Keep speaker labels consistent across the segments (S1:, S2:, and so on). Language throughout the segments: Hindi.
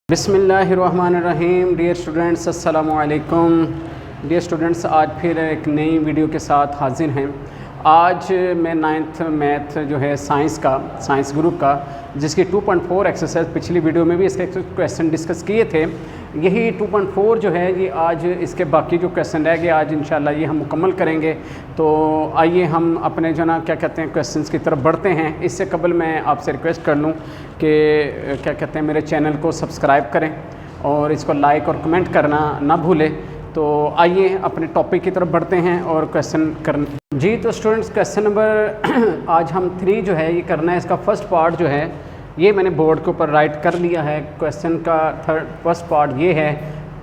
S1: बिस्मिल्लाहिर्रहमानिर्रहीम। डियर स्टूडेंट्स, अस्सलामु अलैकुम। डियर स्टूडेंट्स, आज फिर एक नई वीडियो के साथ हाजिर हैं। आज मैं नाइन्थ मैथ जो है साइंस ग्रुप का, जिसकी 2.4 एक्सरसाइज पिछली वीडियो में भी इसके क्वेश्चन डिस्कस किए थे, यही 2.4 जो है ये आज इसके बाकी जो क्वेश्चन रह गए आज इंशाल्लाह ये हम मुकम्मल करेंगे। तो आइए हम अपने जो ना क्या कहते हैं क्वेश्चंस की तरफ बढ़ते हैं। इससे कबल मैं आपसे रिक्वेस्ट कर लूँ कि क्या कहते हैं मेरे चैनल को सब्सक्राइब करें और इसको लाइक और कमेंट करना ना भूलें। तो आइए अपने टॉपिक की तरफ बढ़ते हैं और क्वेश्चन करना जी। तो स्टूडेंट्स, क्वेश्चन नंबर आज हम 3 जो है ये करना है। इसका फर्स्ट पार्ट जो है ये मैंने बोर्ड के ऊपर राइट कर लिया है। क्वेश्चन का फर्स्ट पार्ट ये है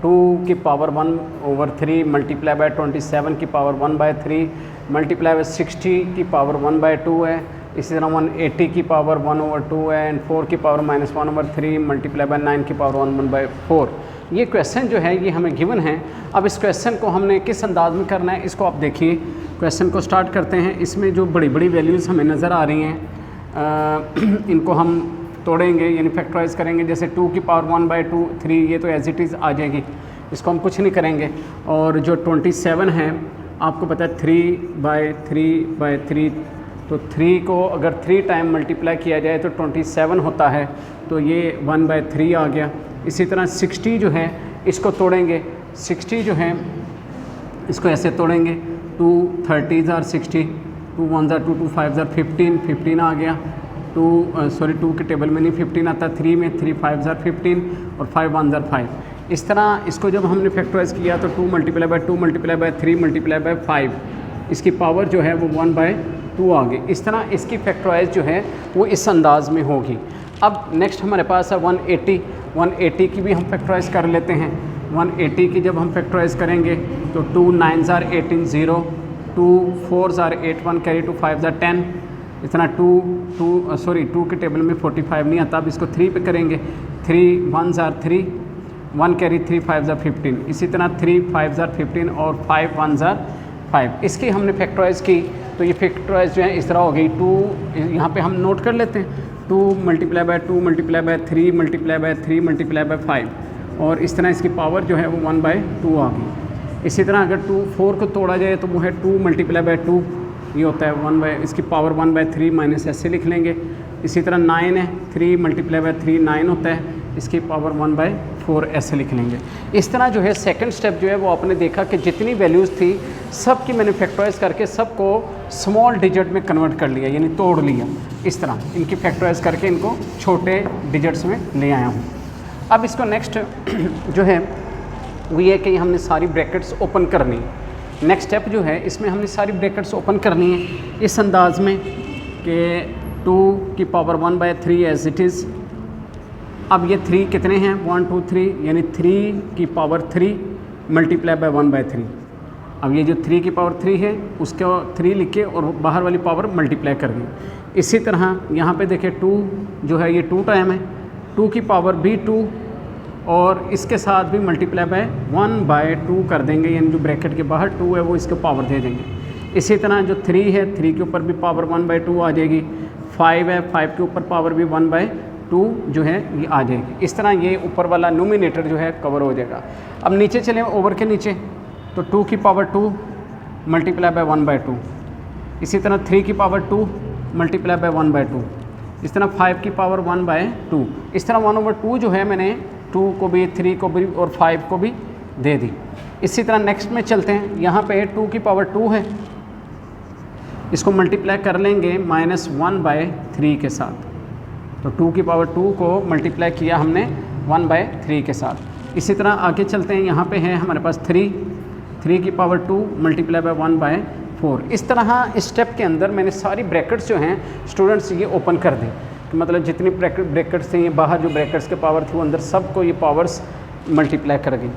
S1: 2 की पावर 1/3 मल्टीप्लाई बाय 27 की पावर 1/3 मल्टीप्लाई बाय 60 की पावर 1/2 है। इसी तरह 180 की पावर 1/2 है एंड 4 की पावर -1/3 मल्टीप्लाई बाय 9 की पावर 1/4। ये क्वेश्चन जो है ये हमें गिवन है। अब इस क्वेश्चन को हमने किस अंदाज में करना है इसको आप देखिए। क्वेश्चन को स्टार्ट करते हैं। इसमें जो बड़ी बड़ी वैल्यूज़ हमें नज़र आ रही हैं इनको हम तोड़ेंगे यानी फैक्टराइज करेंगे। जैसे 2 की पावर 1/2 3 ये तो एज इट इज़ आ जाएगी, इसको हम कुछ नहीं करेंगे। और जो 27 है आपको पता है 3/3/3, तो 3 को अगर 3 टाइम मल्टीप्लाई किया जाए तो 27 होता है, तो ये 1/3 आ गया। इसी तरह 60 जो है इसको तोड़ेंगे। 60 जो है इसको ऐसे तोड़ेंगे 2 30s are 60, 2 1s are 2, 2 5s are 15 आ गया। 2 के टेबल में नहीं 15 आता, 3 में 3 5s are 15 और 5 1s are 5। इस तरह इसको जब हमने फैक्टराइज किया तो 2 multiply by 2 multiply by 3 multiply by 5, इसकी पावर जो है वो 1/2 आ गई। इस तरह इसकी फैक्टराइज जो है वो इस अंदाज में होगी। अब नेक्स्ट हमारे पास है 180 की भी हम फैक्टराइज कर लेते हैं। 180 की जब हम फैक्टराइज करेंगे तो 2 9s are 18 0, 2 4s are 8 1 carry 2 5s are 10। इतना 2 के टेबल में 45 नहीं आता। अब इसको 3 पे करेंगे। 3 1s are 3, 1 carry 3 5s are 15। इसी तरह 3 5s are 15 और 5 1s are 5। इसकी हमने फैक्टराइज की तो ये फैक्टराइज जो है इस तरह हो गई। 2 यहाँ पे हम नोट कर लेते हैं। 2 multiply by 2 multiply by 3 multiply by 3 multiply by 5 और इस तरह इसकी पावर जो है वो 1/2 आ गई। इसी तरह अगर 4 को तोड़ा जाए तो वो है 2 मल्टीप्लाई बाय 2, ये होता है इसकी पावर 1/3 माइनस ऐसे लिख लेंगे। इसी तरह 9 है, 3 मल्टीप्लाई बाय 3 9 होता है, इसकी पावर 1/4 ऐसे लिख लेंगे। इस तरह जो है सेकंड स्टेप जो है वो आपने देखा कि जितनी वैल्यूज़ थी सब की मैंने फैक्टराइज करके सबको स्मॉल डिजिट में कन्वर्ट कर लिया यानी तोड़ लिया। इस तरह इनकी फैक्टराइज करके इनको छोटे डिजिट्स में ले आया हूँ। अब इसको नेक्स्ट जो है वो ये कि हमने सारी ब्रैकेट्स ओपन करनी है। नेक्स्ट स्टेप जो है इसमें हमने सारी ब्रैकेट्स ओपन करनी है इस अंदाज में कि 2 की पावर 1/3 एज इट इज़। अब ये 3 कितने हैं 1 2 3 यानी 3 की पावर 3 मल्टीप्लाई बाय 1/3। अब ये जो 3 की पावर 3 है उसको 3 लिख के और बाहर वाली पावर मल्टीप्लाई कर दी। इसी तरह यहाँ पे देखिए 2 जो है ये 2 टाइम है, 2 की पावर भी 2 और इसके साथ भी मल्टीप्लाई बाय 1/2 कर देंगे यानी जो ब्रैकेट के बाहर 2 है वो इसको पावर दे देंगे। इसी तरह जो 3 है 3 के ऊपर भी पावर 1/2 आ जाएगी। 5 है 5 के ऊपर पावर भी 1/2 जो है ये आ जाएगी। इस तरह ये ऊपर वाला न्यूमिनेटर जो है कवर हो जाएगा। अब नीचे चलें ओवर के नीचे तो 2 की पावर 2 मल्टीप्लाई बाय 1/2। इसी तरह 3 की पावर 2 मल्टीप्लाई बाय 1/2। इस तरह 5 की पावर 1/2। इस तरह 1/2 जो है मैंने 2 को भी 3 को भी और 5 को भी दे दी। इसी तरह नेक्स्ट में चलते हैं। यहाँ पे 2 की पावर 2 है, इसको मल्टीप्लाई कर लेंगे -1/3 के साथ। तो 2 की पावर 2 को मल्टीप्लाई किया हमने 1/3 के साथ। इसी तरह आगे चलते हैं। यहाँ पे है हमारे पास 3 की पावर 2 मल्टीप्लाई बाय 1/4। इस तरह इस स्टेप के अंदर मैंने सारी ब्रैकेट्स जो हैं स्टूडेंट्स ये ओपन कर दी कि मतलब जितनी ब्रैकेट्स थे ये बाहर जो ब्रैकेट्स के पावर थी वो अंदर सबको ये पावर्स मल्टीप्लाई कर गई।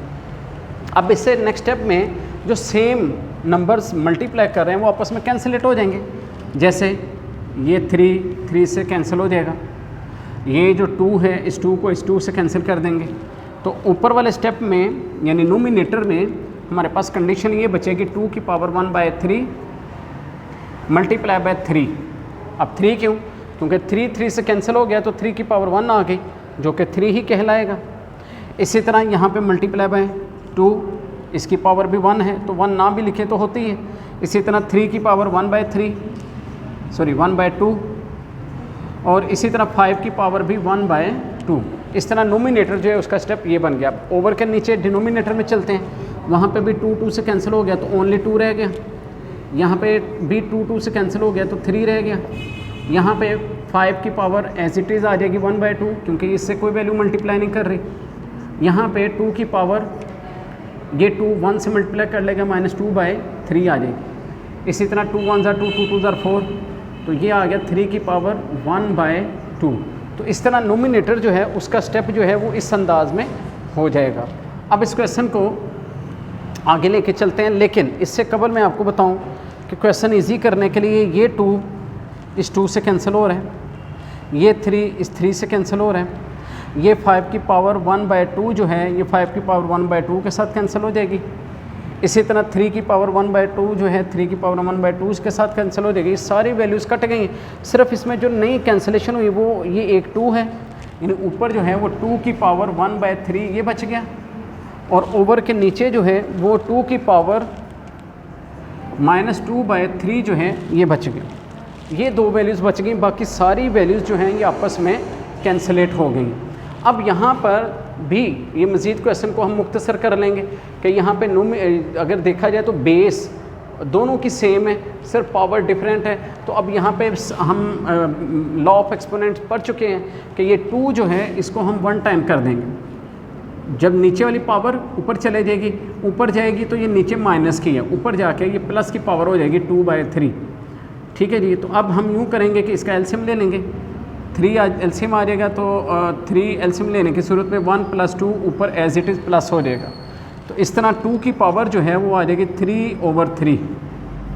S1: अब इससे नेक्स्ट स्टेप में जो सेम नंबर्स मल्टीप्लाई कर रहे हैं वो आपस में कैंसिलेट हो जाएंगे। जैसे ये 3 से कैंसिल हो जाएगा, ये जो 2 है इस 2 को इस 2 से कैंसिल कर देंगे। तो ऊपर वाले स्टेप में यानी नोमिनेटर में हमारे पास कंडीशन ये बचेगी 2 की पावर 1/3 मल्टीप्लाई बाय 3। अब 3 क्यों? क्योंकि 3 से कैंसिल हो गया तो 3 की पावर 1 आ गई जो कि 3 ही कहलाएगा। इसी तरह यहाँ पे मल्टीप्लाई बाय 2, इसकी पावर भी 1 है तो 1 ना भी लिखे तो होती है। इसी तरह 3 की पावर 1/2, और इसी तरह 5 की पावर भी 1/2। इस तरह नोमिनेटर जो है उसका स्टेप ये बन गया। ओवर के नीचे डिनोमिनेटर में चलते हैं, वहाँ पे भी 2 से कैंसिल हो गया तो ओनली 2 रह गया। यहाँ पे भी 2 से कैंसिल हो गया तो 3 रह गया। यहाँ पे 5 की पावर एज इट इज़ आ जाएगी 1/2, क्योंकि इससे कोई वैल्यू मल्टीप्लाई नहीं कर रही। यहाँ पे 2 की पावर ये 2 1 से मल्टीप्लाई कर लेगा -2/3 आ जाएगी। इसी तरह 2 1 2 2 2 4, तो ये आ गया 3 की पावर 1/2। तो इस तरह नोमिनेटर जो है उसका स्टेप जो है वो इस अंदाज में हो जाएगा। अब इस क्वेश्चन को आगे लेके चलते हैं, लेकिन इससे कबल मैं आपको बताऊं कि क्वेश्चन इजी करने के लिए ये 2 इस 2 से कैंसिल हो रहा है, ये 3 इस 3 से कैंसिल हो रहा है, ये 5 की पावर 1/2 जो है ये 5 की पावर 1/2 के साथ कैंसिल हो जाएगी। इसी तरह 3 की पावर 1/2 जो है 3 की पावर 1/2 इसके साथ कैंसिल हो जाएगी। सारी वैल्यूज़ कट गई। सिर्फ इसमें जो नई कैंसिलेशन हुई वो ये एक 2 है, यानी ऊपर जो है वो 2 की पावर 1/3 ये बच गया, और ओवर के नीचे जो है वो 2 की पावर -2/3 जो है ये बच गया। ये 2 वैल्यूज़ बच गई, बाकी सारी वैल्यूज़ जो हैं ये आपस में कैंसलेट हो गई। अब यहाँ पर भी ये मज़ीद क्वेश्चन को हम मुख्तसर कर लेंगे कि यहाँ पे अगर देखा जाए तो बेस दोनों की सेम है, सिर्फ पावर डिफरेंट है। तो अब यहाँ पे हम लॉ ऑफ एक्सपोनेंट्स पढ़ चुके हैं कि ये 2 जो है इसको हम 1 टाइम कर देंगे। जब नीचे वाली पावर ऊपर चले जाएगी, ऊपर जाएगी तो ये नीचे माइनस की है, ऊपर जाके ये प्लस की पावर हो जाएगी 2/3। ठीक है जी। तो अब हम यूँ करेंगे कि इसका एलसीएम ले लेंगे। 3 एलसीएम आ जाएगा तो 3 एलसीएम लेने की सूरत में 1 + 2 ऊपर एज इट इज़ प्लस हो जाएगा। तो इस तरह 2 की पावर जो है वो आ जाएगी 3/3,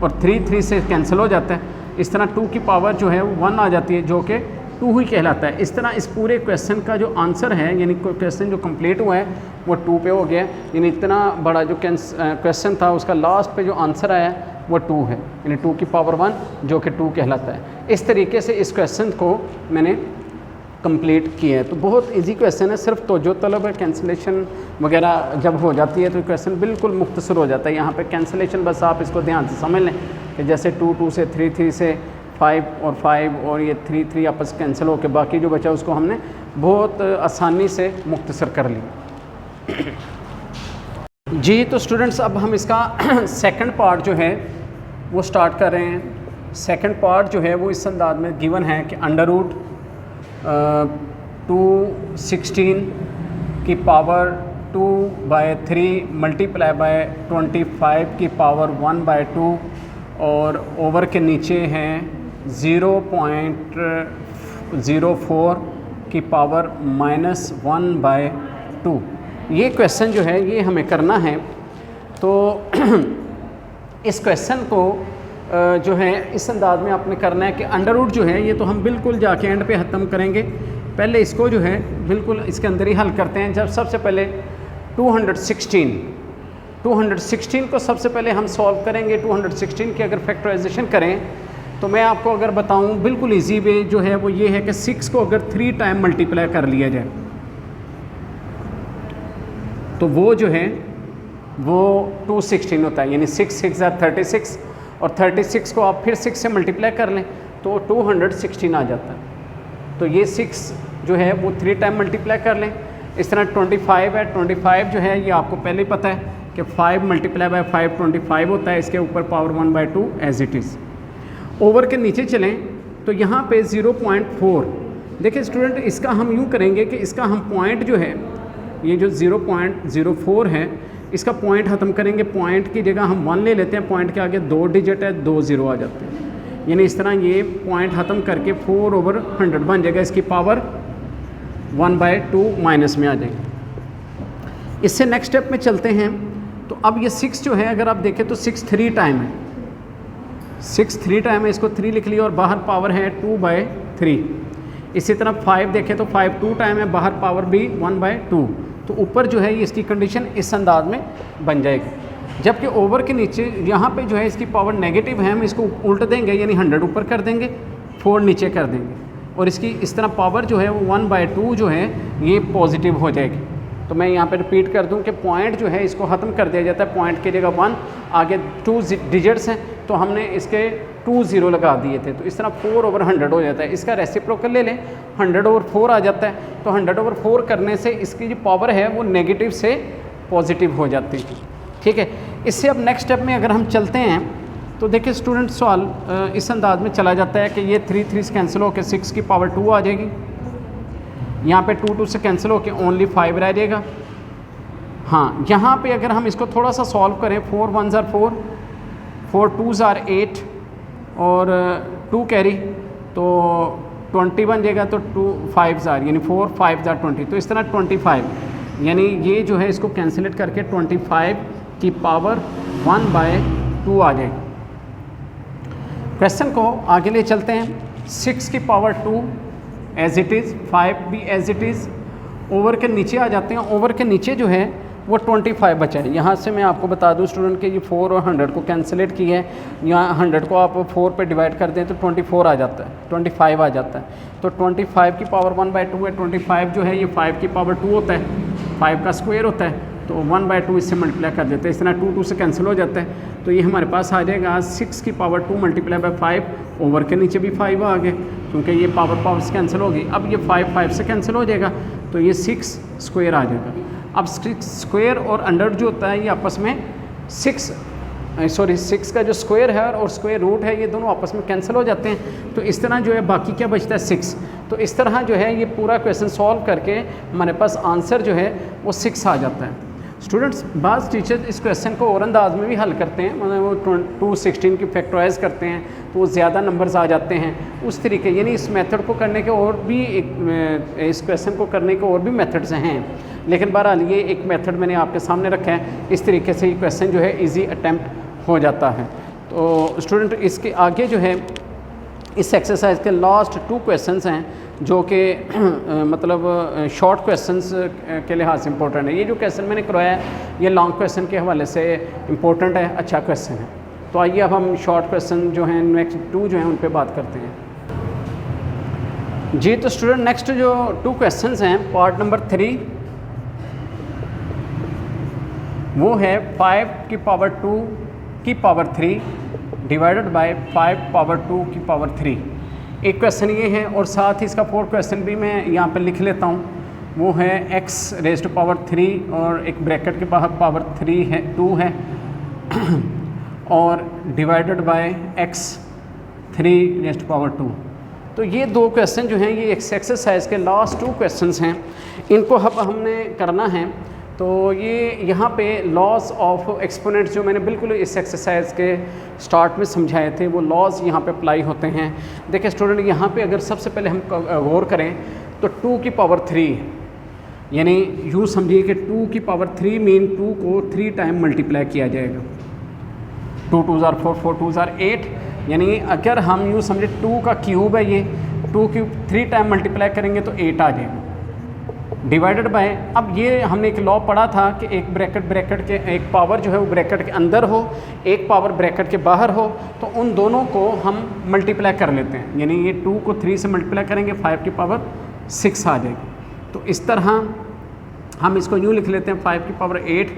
S1: और 3 से कैंसिल हो जाता है। इस तरह 2 की पावर जो है वो 1 आ जाती है, जो कि 2 ही कहलाता है। इस तरह इस पूरे क्वेश्चन का जो आंसर है, यानी क्वेश्चन जो कंप्लीट हुआ है वो 2 पे हो गया। यानी इतना बड़ा जो क्वेश्चन था उसका लास्ट पे जो आंसर आया वो 2 है, यानी 2 की पावर 1 जो कि 2 कहलाता है। इस तरीके से इस क्वेश्चन को मैंने कंप्लीट किया है। तो बहुत इजी क्वेश्चन है, सिर्फ तो जो तलब है कैंसिलेशन वगैरह जब हो जाती है तो क्वेश्चन बिल्कुल मुख्तसर हो जाता है। यहाँ पे कैंसिलेशन बस आप इसको ध्यान से समझ लें कि जैसे 2 से 3 से 5 और 5 और ये 3 आपस कैंसिल होकर बाकी जो बचा उसको हमने बहुत आसानी से मुख्तसर कर लिया जी। तो स्टूडेंट्स अब हम इसका सेकंड पार्ट जो है वो स्टार्ट कर रहे हैं। सेकंड पार्ट जो है वो इस अंदाज में गिवन है कि √216 की पावर 2/3 मल्टीप्लाई बाय 25 की पावर 1/2, और ओवर के नीचे हैं 0.04 की पावर -1/2। ये क्वेश्चन जो है ये हमें करना है। तो इस क्वेश्चन को जो है इस अंदाज में आपने करना है कि अंडर रूट जो है ये तो हम बिल्कुल जाके एंड पे ख़त्म करेंगे। पहले इसको जो है बिल्कुल इसके अंदर ही हल करते हैं। जब सबसे पहले 216 को सबसे पहले हम सॉल्व करेंगे। 216 की अगर फैक्टराइजेशन करें तो मैं आपको अगर बताऊं बिल्कुल इजी वे जो है वो ये है कि 6 को अगर 3 टाइम मल्टीप्लाई कर लिया जाए तो वो जो है वो 216 होता है, यानी 6 6 36, और 36 को आप फिर 6 से मल्टीप्लाई कर लें तो 216 आ जाता है। तो ये 6 जो है वो 3 टाइम मल्टीप्लाई कर लें। इस तरह 25 है, 25 जो है ये आपको पहले ही पता है कि 5 × 5 25 होता है, इसके ऊपर power 1/2 as it is. Over के नीचे चलें तो यहाँ पे 0.4 देखिए स्टूडेंट, इसका हम यूँ करेंगे कि इसका हम पॉइंट जो है ये जो 0.04 है इसका पॉइंट ख़त्म करेंगे। पॉइंट की जगह हम 1 ले लेते हैं, पॉइंट के आगे 2 डिजिट है, 2 0 आ जाते हैं, यानी इस तरह ये पॉइंट ख़त्म करके 4/100 बन जाएगा। इसकी पावर 1/2 माइनस में आ जाएगी। इससे नेक्स्ट स्टेप में चलते हैं। तो अब ये 6 जो है अगर आप देखें तो 6 3 टाइम है, 6 3 टाइम है, इसको 3 लिख लिया और बाहर पावर है 2/3। इसी तरह 5 देखें तो 5 2 टाइम है, बाहर पावर भी 1/2। तो ऊपर जो है इसकी कंडीशन इस अंदाज में बन जाएगी। जबकि ओवर के नीचे यहाँ पे जो है इसकी पावर नेगेटिव है, हम इसको उल्ट देंगे यानी 100 ऊपर कर देंगे, 4 नीचे कर देंगे, और इसकी इस तरह पावर जो है वो 1/2 जो है ये पॉजिटिव हो जाएगी। तो मैं यहाँ पे रिपीट कर दूँ कि पॉइंट जो है इसको ख़त्म कर दिया जाता है, पॉइंट की जगह 1, आगे 2 डिजिट्स हैं तो हमने इसके 2 0 लगा दिए थे, तो इस तरह 4/100 हो जाता है। इसका रेसिप्रोकल ले लें, 100/4 आ जाता है, तो 100/4 करने से इसकी जो पावर है वो नेगेटिव से पॉजिटिव हो जाती है। ठीक है, इससे अब नेक्स्ट स्टेप में अगर हम चलते हैं तो देखिए स्टूडेंट सवाल इस अंदाज में चला जाता है कि ये 3 3 से कैंसिल होकर 6 की पावर 2 आ जाएगी, यहाँ पे 2 2 से कैंसिल होकर ओनली 5 रह जाएगा। हाँ, यहाँ पे अगर हम इसको थोड़ा सा सॉल्व करें, 4 1s are 4, 4 2s are 8 और 2 कैरी तो 20 बन जाएगा, तो 2 5s are यानी 4 5s are 20, तो इस तरह 25 यानी ये जो है इसको कैंसिलेट करके 25 की पावर 1/2 आ जाएगी। क्वेश्चन को आगे ले चलते हैं। 6 की पावर 2 एज इट इज़, 5 भी एज इट इज़, ओवर के नीचे आ जाते हैं। ओवर के नीचे जो है वो 25 बचा है। यहाँ से मैं आपको बता दूँ स्टूडेंट कि ये 4 और 100 को कैंसिलेट की है, यहाँ 100 को आप 4 पे डिवाइड कर दें तो 24 आ जाता है, 25 आ जाता है, तो 25 की पावर 1/2 है। 25 जो है ये 5 की पावर 2 होता है, 5 का स्क्वायर होता है, तो 1/2 इससे मल्टीप्लाई कर देते हैं, इस तरह 2 2 से कैंसिल हो जाता है, तो ये हमारे पास आ जाएगा 6 की पावर 2 मल्टीप्लाई बाय 5, ओवर के नीचे भी 5 आ गए क्योंकि ये पावर से कैंसिल होगी। अब ये 5 5 से कैंसिल हो जाएगा, तो ये 6 स्क्वायर आ जाएगा। अब 6 स्क्वायर और अंडर जो होता है ये आपस में 6 का जो स्क्वायर है और स्क्वायर रूट है ये दोनों आपस में कैंसिल हो जाते हैं, तो इस तरह जो है बाकी क्या बचता है 6। तो इस तरह जो है ये पूरा क्वेश्चन सॉल्व करके हमारे पास आंसर जो है वो 6 आ जाता है। स्टूडेंट्स, बाज़ टीचर इस क्वेश्चन को और अंदाज में भी हल करते हैं, मतलब वो 216 की फैक्टराइज करते हैं तो वो ज़्यादा नंबर्स आ जाते हैं उस तरीके, यानी इस मेथड को करने के और भी इस क्वेश्चन को करने के और भी मेथड्स हैं, लेकिन बहरहाल ये एक मेथड मैंने आपके सामने रखा है। इस तरीके से ये क्वेश्चन जो है ईजी अटैम्प्ट हो जाता है। तो स्टूडेंट इसके आगे जो है इस एक्सरसाइज के लास्ट 2 क्वेश्चंस हैं जो कि मतलब शॉर्ट क्वेश्चंस के लिहाज से इम्पोर्टेंट है। ये जो क्वेश्चन मैंने करवाया है ये लॉन्ग क्वेश्चन के हवाले से इम्पोर्टेंट है, अच्छा क्वेश्चन है। तो आइए अब हम शॉर्ट क्वेश्चन जो हैं नेक्स्ट 2 जो हैं उन पे बात करते हैं जी। तो स्टूडेंट नेक्स्ट जो 2 क्वेश्चंस हैं पार्ट नंबर 3 वो है 5 की पावर 2 की पावर 3 डिवाइडेड बाय 5 पावर 2 की पावर 3। एक क्वेश्चन ये है और साथ ही इसका 4th क्वेश्चन भी मैं यहाँ पर लिख लेता हूँ, वो है x रेज़ टू पावर 3 और एक ब्रैकेट के बाहर पावर 3 है 2 है और divided by x 3 raise to power 2। तो ये 2 क्वेश्चन जो हैं ये एक्सरसाइज के लास्ट 2 क्वेश्चंस हैं, इनको अब हमने करना है। तो ये यहाँ पे लॉज ऑफ एक्सपोनेंट्स जो मैंने बिल्कुल इस एक्सरसाइज के स्टार्ट में समझाए थे वो लॉज यहाँ पे अप्लाई होते हैं। देखिए स्टूडेंट, यहाँ पे अगर सबसे पहले हम गौर करें तो 2 की पावर 3 यानी यूँ समझिए कि 2 की पावर 3 मीन 2 को 3 टाइम मल्टीप्लाई किया जाएगा। 2 2s are 4 4 2s are 8 यानी अगर हम यूँ समझे 2 का क्यूब है ये 2 क्यूब 3 टाइम मल्टीप्लाई करेंगे तो 8 आ जाएगा डिवाइडेड बाय। अब ये हमने एक लॉ पढ़ा था कि एक ब्रैकेट के एक पावर जो है वो ब्रैकेट के अंदर हो, एक पावर ब्रैकेट के बाहर हो, तो उन दोनों को हम मल्टीप्लाई कर लेते हैं, यानी ये 2 को 3 से मल्टीप्लाई करेंगे 5 की पावर 6 आ जाएगी। तो इस तरह हम इसको यूँ लिख लेते हैं 5 की पावर 8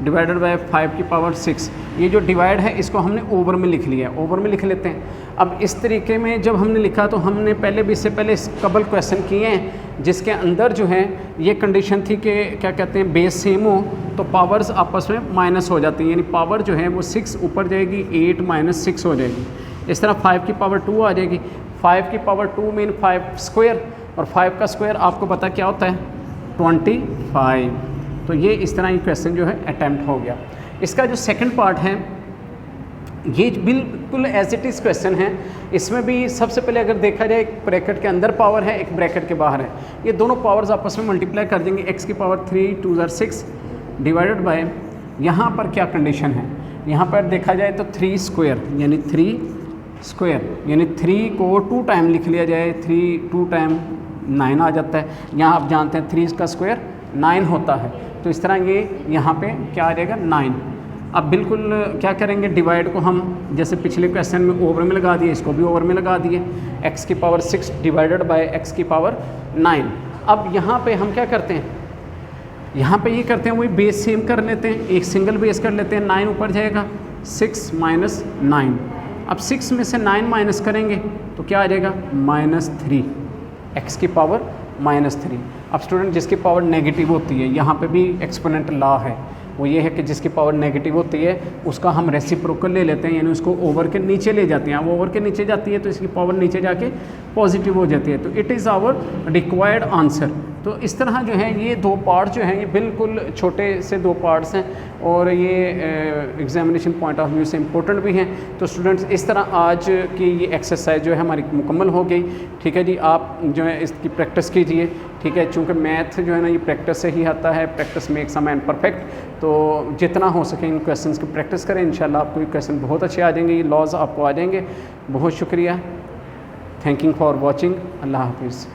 S1: डिवाइडेड बाय 5 की पावर 6। ये जो डिवाइड है इसको हमने ओवर में लिख लिया है, ओवर में लिख लेते हैं। अब इस तरीके में जब हमने लिखा तो हमने पहले भी इससे पहले कबल क्वेश्चन किए हैं जिसके अंदर जो है ये कंडीशन थी कि क्या कहते हैं बेस सेम हो तो पावर्स आपस में माइनस हो जाती हैं, यानी पावर जो है वो 6 ऊपर जाएगी 8 माइनस 6 हो जाएगी। इस तरह 5 की पावर 2 आ जाएगी। 5 की पावर 2 मीन 5 स्क्वायर और 5 का स्क्वायर आपको पता क्या होता है 25। तो ये इस तरह ये क्वेश्चन जो है अटैम्प्ट हो गया। इसका जो सेकंड पार्ट है ये बिल्कुल एज इट इज़ क्वेश्चन है। इसमें भी सबसे पहले अगर देखा जाए एक ब्रैकेट के अंदर पावर है, एक ब्रैकेट के बाहर है, ये दोनों पावर्स आपस में मल्टीप्लाई कर देंगे। x की power 3 2s are 6 divided by यहाँ पर क्या कंडीशन है, यहाँ पर देखा जाए तो 3 स्क्वायर यानी 3 स्क्वायर यानी 3 को 2 टाइम लिख लिया जाए, 3 2 टाइम 9 आ जाता है। यहाँ आप जानते हैं 3 का स्क्वायर 9 होता है, तो इस तरह ये यहाँ पे क्या आ जाएगा 9। अब बिल्कुल क्या करेंगे डिवाइड को हम जैसे पिछले क्वेश्चन में ओवर में लगा दिए, इसको भी ओवर में लगा दिए। x की पावर 6 डिवाइडेड बाय x की पावर 9। अब यहाँ पे हम क्या करते हैं यहाँ पे ये करते हैं वही बेस सेम कर लेते हैं, एक सिंगल बेस कर लेते हैं, 9 ऊपर जाएगा, 6 माइनस 9। अब 6 में से 9 माइनस करेंगे तो क्या आ जाएगा -3, x की पावर -3। अब स्टूडेंट जिसकी पावर नेगेटिव होती है, यहाँ पे भी एक्सपोनेंट लॉ है, वो ये है कि जिसकी पावर नेगेटिव होती है उसका हम रेसिप्रोकल ले लेते हैं, यानी उसको ओवर के नीचे ले जाते हैं। वो ओवर के नीचे जाती है तो इसकी पावर नीचे जाके पॉजिटिव हो जाती है, तो it is our required answer. तो इस तरह जो है ये दो पार्ट जो हैं ये बिल्कुल छोटे से दो पार्ट्स हैं और ये एग्जामिनेशन पॉइंट ऑफ व्यू से इम्पोर्टेंट भी हैं। तो स्टूडेंट्स इस तरह आज की ये एक्सरसाइज जो है हमारी मुकम्मल हो गई। ठीक है जी, आप जो है इसकी प्रैक्टिस कीजिए। ठीक है, चूँकि मैथ जो है ना ये प्रैक्टिस से ही आता है, practice makes a man perfect. तो जितना हो सके इन क्वेश्चंस की प्रैक्टिस करें, इंशाल्लाह आपको ये क्वेश्चन बहुत अच्छे आ जाएंगे, ये लॉज आपको आ जाएंगे। बहुत शुक्रिया, थैंकिंग फॉर वॉचिंग। अल्लाह हाफिज़।